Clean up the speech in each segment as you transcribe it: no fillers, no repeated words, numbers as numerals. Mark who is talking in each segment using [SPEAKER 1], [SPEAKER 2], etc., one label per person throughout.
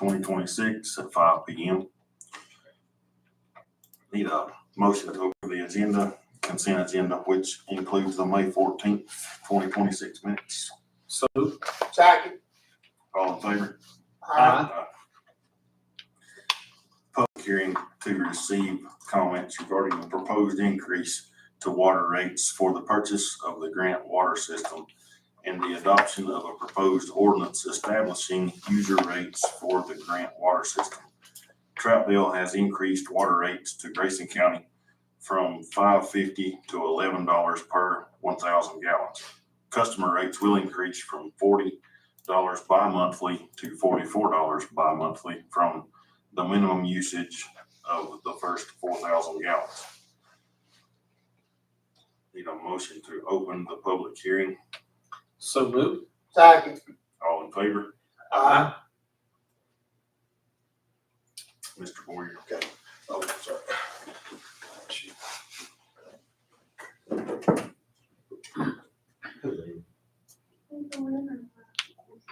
[SPEAKER 1] 2026 at 5 p.m. Need a motion to approve the agenda, consent agenda, which includes the May 14th, 2026 minutes.
[SPEAKER 2] So moved.
[SPEAKER 3] Second.
[SPEAKER 1] All in favor?
[SPEAKER 2] Aye.
[SPEAKER 1] Public hearing to receive comments regarding the proposed increase to water rates for the purchase of the Grant water system and the adoption of a proposed ordinance establishing user rates for the Grant water system. Troutdale has increased water rates to Grayson County from $5.50 to $11 per 1,000 gallons. Customer rates will increase from $40 bi-monthly to $44 bi-monthly from the minimum usage of the first 4,000 gallons. Need a motion to open the public hearing.
[SPEAKER 2] So moved.
[SPEAKER 3] Second.
[SPEAKER 1] All in favor?
[SPEAKER 2] Aye.
[SPEAKER 1] Mr. Boyer.
[SPEAKER 3] Okay. Oh, sorry.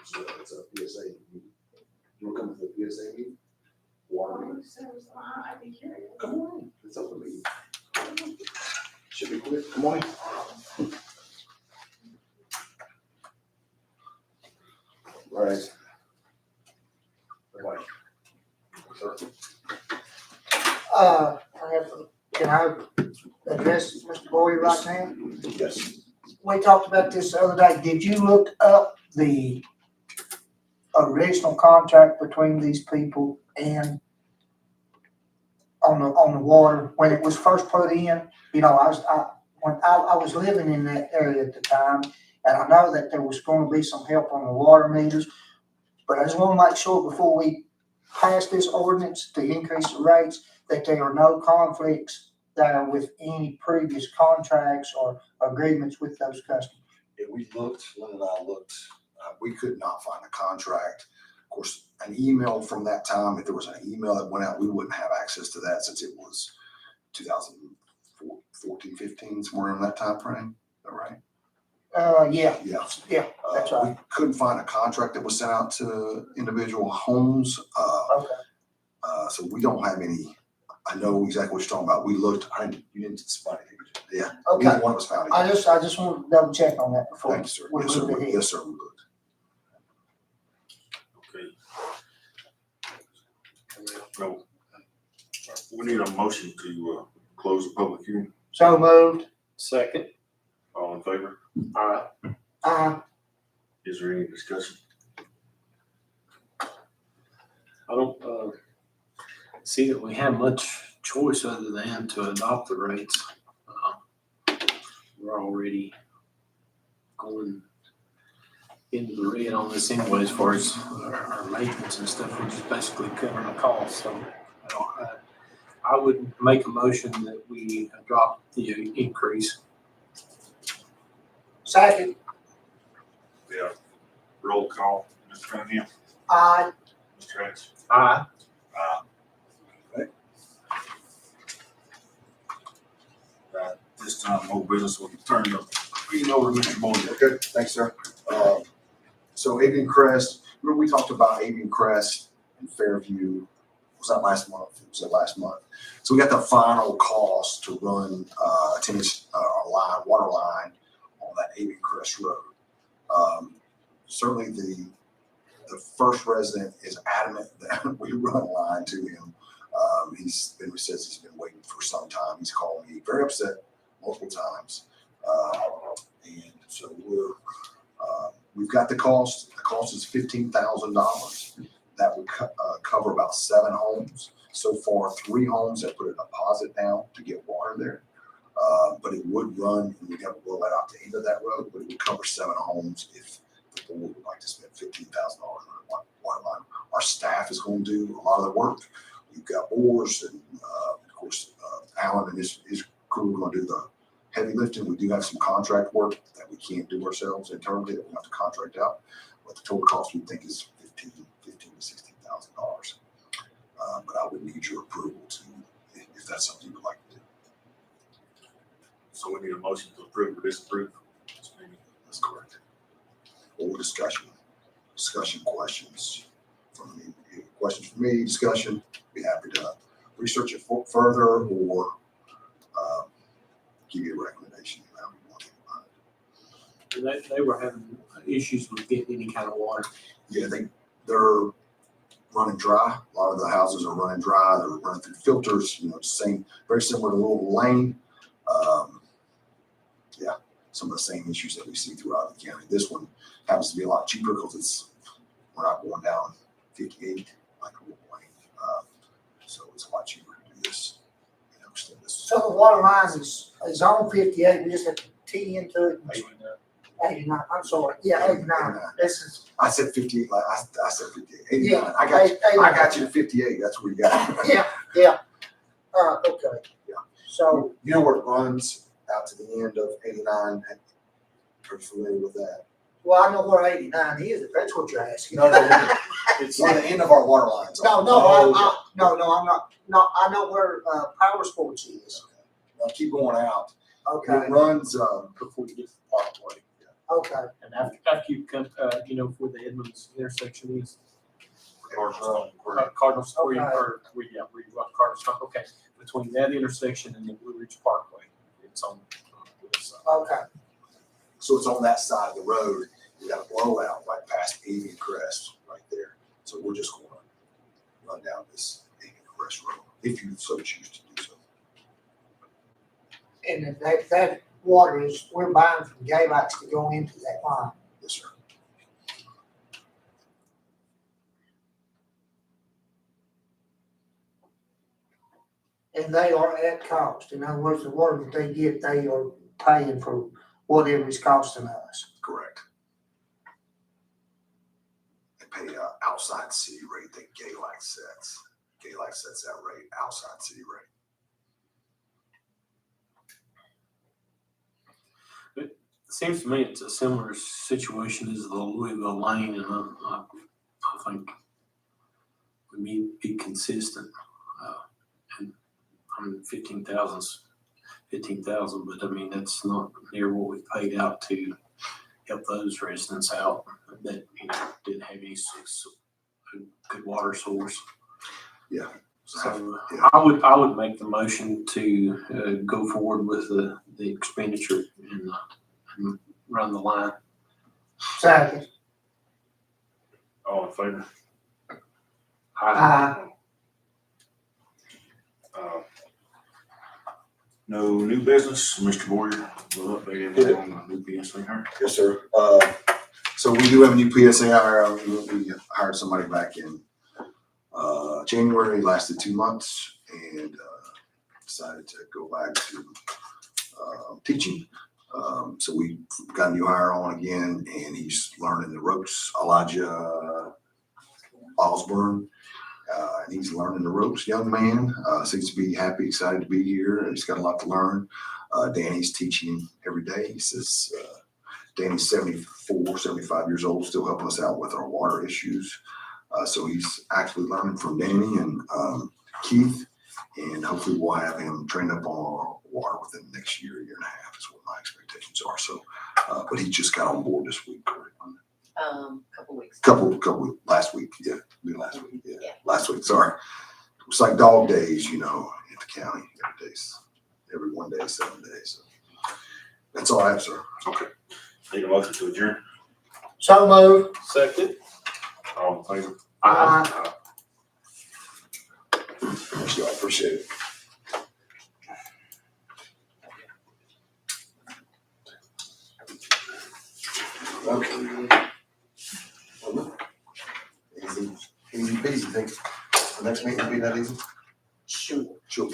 [SPEAKER 4] So it's a PSA meeting. You want to come to the PSA meeting? Water meeting?
[SPEAKER 5] I'd be curious.
[SPEAKER 4] Come on, it's open meeting. Should be quick. Come on. Right. Right. Sir.
[SPEAKER 3] Can I address Mr. Boyer right now?
[SPEAKER 4] Yes.
[SPEAKER 3] We talked about this the other day. Did you look up the original contract between these people and on the water when it was first put in? You know, I was living in that area at the time, and I know that there was going to be some help on the water meters, but I just want to make sure before we pass this ordinance to increase the rates that there are no conflicts there with any previous contracts or agreements with those customers.
[SPEAKER 4] Yeah, we looked, Lynn and I looked, we could not find a contract. Of course, an email from that time, if there was an email that went out, we wouldn't have access to that since it was 2014, 15, somewhere in that time frame. Is that right?
[SPEAKER 3] Yeah,
[SPEAKER 4] Yeah.
[SPEAKER 3] that's right.
[SPEAKER 4] We couldn't find a contract that was sent out to individual homes.
[SPEAKER 3] Okay.
[SPEAKER 4] So we don't have any. I know exactly what you're talking about. We looked. You didn't spot anything. Yeah.
[SPEAKER 3] Okay.
[SPEAKER 4] Neither one was found.
[SPEAKER 3] I just want to double check on that before.
[SPEAKER 4] Thank you, sir.
[SPEAKER 3] we
[SPEAKER 4] Yes, sir.
[SPEAKER 3] move ahead.
[SPEAKER 4] Yes, sir. We looked.
[SPEAKER 1] Okay. No. We need a motion to close the public hearing.
[SPEAKER 3] So moved.
[SPEAKER 2] Second.
[SPEAKER 1] All in favor?
[SPEAKER 2] Aye.
[SPEAKER 1] Is there any discussion?
[SPEAKER 2] I don't see that we have much choice other than to adopt the rates. We're already going into the red on this anyway as far as our maintenance and stuff. We're just basically covering the cost. So I would make a motion that we adopt the increase.
[SPEAKER 3] Second.
[SPEAKER 1] Yeah. Roll call. Mr. Cunningham.
[SPEAKER 3] Aye.
[SPEAKER 1] Mr. Hatch.
[SPEAKER 2] Aye.
[SPEAKER 1] This time, no business will be turned up. Meeting over to Mr. Boyer.
[SPEAKER 4] Okay. Thanks, sir. So Avian Crest. Remember we talked about Avian Crest and Fairview. Was that last month? It was that last month. So we got the final cost to run a 10-inch water line on that Avian Crest road. Certainly the first resident is adamant that we run a line to him. He says he's been waiting for some time. He's calling me very upset multiple times. And so we've got the cost. The cost is $15,000. That would cover about 7 homes. So far, 3 homes have put a deposit down to get water there. But it would run, and we'd have to blow that out to the end of that road, but it would cover 7 homes if the board would like to spend $15,000 on a water line. Our staff is going to do a lot of the work. We've got oars, and of course, Alan and his crew are going to do the heavy lifting. We do have some contract work that we can't do ourselves internally that we have to contract out. But the total cost we think is $15,000 to $16,000. But I would need your approval to, if that's something you would like to do.
[SPEAKER 1] So we need a motion to approve or disapprove.
[SPEAKER 4] That's correct. Or discussion questions from me. questions for me, discussion, be happy to research it further or give you a recommendation. However you want to think about it.
[SPEAKER 2] And they were having issues with getting any kind of water.
[SPEAKER 4] Yeah, they're running dry. A lot of the houses are running dry. They're running through filters, same, very similar to Louisville Lane. Yeah, some of the same issues that we see throughout the county. This one happens to be a lot cheaper because we're not going down 58 like Louisville Lane. So it's a lot cheaper to do this, extend this.
[SPEAKER 3] So the water line is on 58, we just have to T into it. 89, I'm sorry, yeah, 89. This is,
[SPEAKER 4] I said 58, like I said 58. 89.
[SPEAKER 3] yeah.
[SPEAKER 4] I got you.
[SPEAKER 3] 89.
[SPEAKER 4] I got you to 58. That's where you got it.
[SPEAKER 3] Yeah. Okay.
[SPEAKER 4] Yeah.
[SPEAKER 3] So,
[SPEAKER 4] You know where it runs out to the end of 89? Are you familiar with that?
[SPEAKER 3] well, I know where 89 is, if that's what you're asking.
[SPEAKER 4] No, it's on the end of our water lines.
[SPEAKER 3] No,
[SPEAKER 2] Oh,
[SPEAKER 3] I'm not. No, I know where Power Sports is.
[SPEAKER 4] Now keep going out.
[SPEAKER 3] Okay,
[SPEAKER 4] It runs,
[SPEAKER 2] Before you get to the parkway.
[SPEAKER 3] okay.
[SPEAKER 2] And after you come, where the Edmonds intersection is. Cardinal Square,
[SPEAKER 3] Okay.
[SPEAKER 2] or where you run Cardinal Square, okay. Between that intersection and the Blue Ridge Parkway, it's on this side.
[SPEAKER 3] Okay,
[SPEAKER 4] so it's on that side of the road. We got a blowout right past Avian Crest right there. So we're just going to run down this Avian Crest road if you so choose to do so.
[SPEAKER 3] and if that water is, we're buying from Gaylox to go into that line.
[SPEAKER 4] Yes, sir.
[SPEAKER 3] And they are at cost. In other words, the water that they get, they are paying for whatever it's costing us.
[SPEAKER 4] Correct. They pay outside city rate that Gaylax sets. Gaylax sets that rate, outside city rate.
[SPEAKER 2] It seems to me it's a similar situation as the Louisville Lane, and I think we need to be consistent. And I mean, 15,000, but I mean, that's not near what we paid out to help those residents out that, didn't have any good water source.
[SPEAKER 4] Yeah.
[SPEAKER 2] So
[SPEAKER 4] Yeah.
[SPEAKER 2] I would make the motion to go forward with the expenditure and run the line.
[SPEAKER 3] Second.
[SPEAKER 1] All in favor? No new business, Mr. Boyer, will update everything on the new PSA hire.
[SPEAKER 4] Yes, sir. So we do have a new PSA hire. We hired somebody back in January, lasted 2 months, and decided to go back to teaching. So we got a new hire on again, and he's learning the ropes. Elijah Osborne, and he's learning the ropes. Young man, seems to be happy, excited to be here. He's got a lot to learn. Danny's teaching him every day. He says Danny's 74, 75 years old, still helping us out with our water issues. So he's actually learning from Danny and Keith, and hopefully we'll have him trained up on our water within the next year and a half is what my expectations are. So, but he just got on board this week, correct?
[SPEAKER 5] Couple weeks.
[SPEAKER 4] Couple, last week, yeah, last week, yeah,
[SPEAKER 5] Yeah.
[SPEAKER 4] last week, sorry. It's like dog days, at the county, every 1 day, 7 days. So that's all I have, sir.
[SPEAKER 1] Okay. Need a motion to adjourn?
[SPEAKER 3] So moved.
[SPEAKER 2] Second.
[SPEAKER 1] All in favor?
[SPEAKER 4] Thank you, I appreciate it. Okay. Easy peasy, think the next meeting will be that easy?
[SPEAKER 3] Sure.
[SPEAKER 4] Sure.